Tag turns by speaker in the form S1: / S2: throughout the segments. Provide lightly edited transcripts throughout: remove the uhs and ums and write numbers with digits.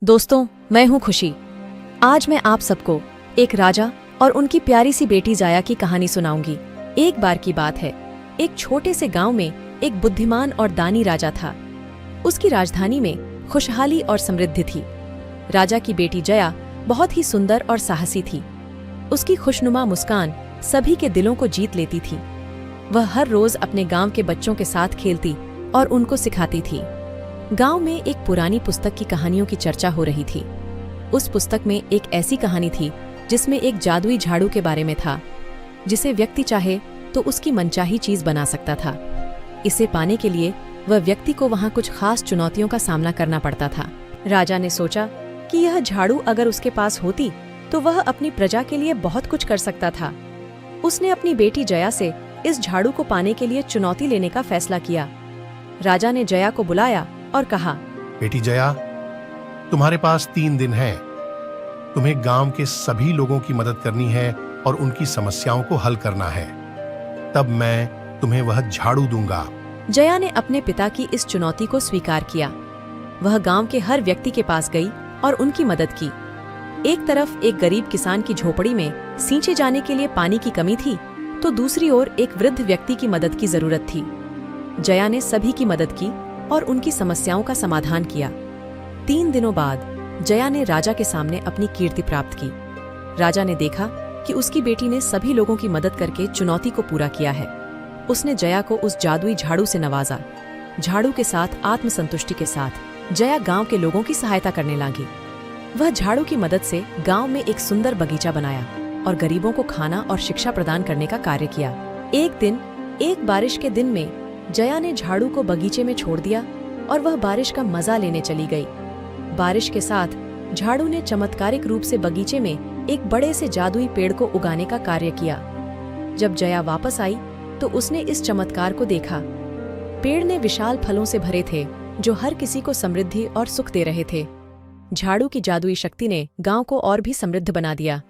S1: दोस्तों, मैं हूं खुशी। आज मैं आप सबको एक राजा और उनकी प्यारी सी बेटी जाया की कहानी सुनाऊंगी। एक बार की बात है, एक छोटे से गांव में एक बुद्धिमान और दानी राजा था। उसकी राजधानी में खुशहाली और समृद्धि थी। राजा की बेटी जया बहुत ही सुंदर और साहसी थी। उसकी खुशनुमा मुस्कान सभी के दिलों को जीत लेती थी। वह हर रोज अपने गांव के बच्चों के साथ खेलती और उनको सिखाती थी। गांव में एक पुरानी पुस्तक की कहानियों की चर्चा हो रही थी। उस पुस्तक में एक ऐसी कहानी थी जिसमें एक जादुई झाड़ू के बारे में था, जिसे व्यक्ति चाहे तो उसकी मनचाही चीज बना सकता था। इसे पाने के लिए वह व्यक्ति को वहां कुछ खास चुनौतियों का सामना करना पड़ता था। राजा ने सोचा कि यह झाड़ू अगर उसके पास होती तो वह अपनी प्रजा के लिए बहुत कुछ कर सकता था। उसने अपनी बेटी जया से इस झाड़ू को पाने के लिए चुनौती लेने का फैसला किया। राजा ने जया को बुलाया और कहा,
S2: बेटी जया, तुम्हारे पास 3 दिन हैं। तुम्हें गांव के सभी लोगों की मदद करनी है और उनकी समस्याओं को हल करना है। तब मैं तुम्हें वह झाड़ू दूंगा।
S1: जया ने अपने पिता की इस चुनौती को स्वीकार किया। वह गांव के हर व्यक्ति के पास गई और उनकी मदद की। एक तरफ एक गरीब किसान की झोपड़ी में सींचे जाने के लिए पानी की कमी थी, तो दूसरी ओर एक वृद्ध व्यक्ति की मदद की जरूरत थी। जया ने सभी की मदद की और उनकी समस्याओं का समाधान किया। 3 दिनों बाद जया ने राजा के सामने अपनी कीर्ति प्राप्त की। राजा ने देखा कि उसकी बेटी ने सभी लोगों की मदद करके चुनौती को पूरा किया है। उसने जया को उस जादुई झाड़ू से नवाजा। झाड़ू के साथ आत्मसंतुष्टि के साथ जया गांव के लोगों की सहायता करने लगी। वह झाड़ू की मदद से गांव में एक सुंदर बगीचा बनाया और गरीबों को खाना और शिक्षा प्रदान करने का कार्य किया। एक दिन एक बारिश के दिन में जया ने झाड़ू को बगीचे में छोड़ दिया और वह बारिश का मजा लेने चली गई। बारिश के साथ झाड़ू ने चमत्कारिक रूप से बगीचे में एक बड़े से जादुई पेड़ को उगाने का कार्य किया। जब जया वापस आई तो उसने इस चमत्कार को देखा। पेड़ ने विशाल फलों से भरे थे जो हर किसी को समृद्धि और सुख दे रहे थे। झाड़ू की जादुई शक्ति ने गांव को और भी समृद्ध बना दिया।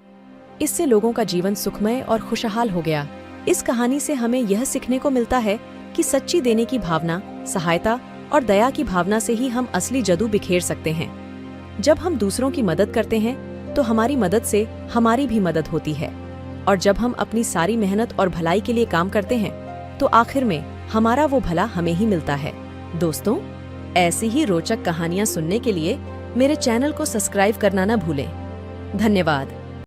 S1: इससे लोगों का जीवन सुखमय और खुशहाल हो गया। इस कहानी से हमें यह सीखने को मिलता है कि सच्ची देने की भावना, सहायता और दया की भावना से ही हम असली जादू बिखेर सकते हैं। जब हम दूसरों की मदद करते हैं तो हमारी मदद से हमारी भी मदद होती है, और जब हम अपनी सारी मेहनत और भलाई के लिए काम करते हैं तो आखिर में हमारा वो भला हमें ही मिलता है। दोस्तों, ऐसी ही रोचक कहानियां सुनने के लिए मेरे चैनल को सब्सक्राइब करना न भूलें। धन्यवाद।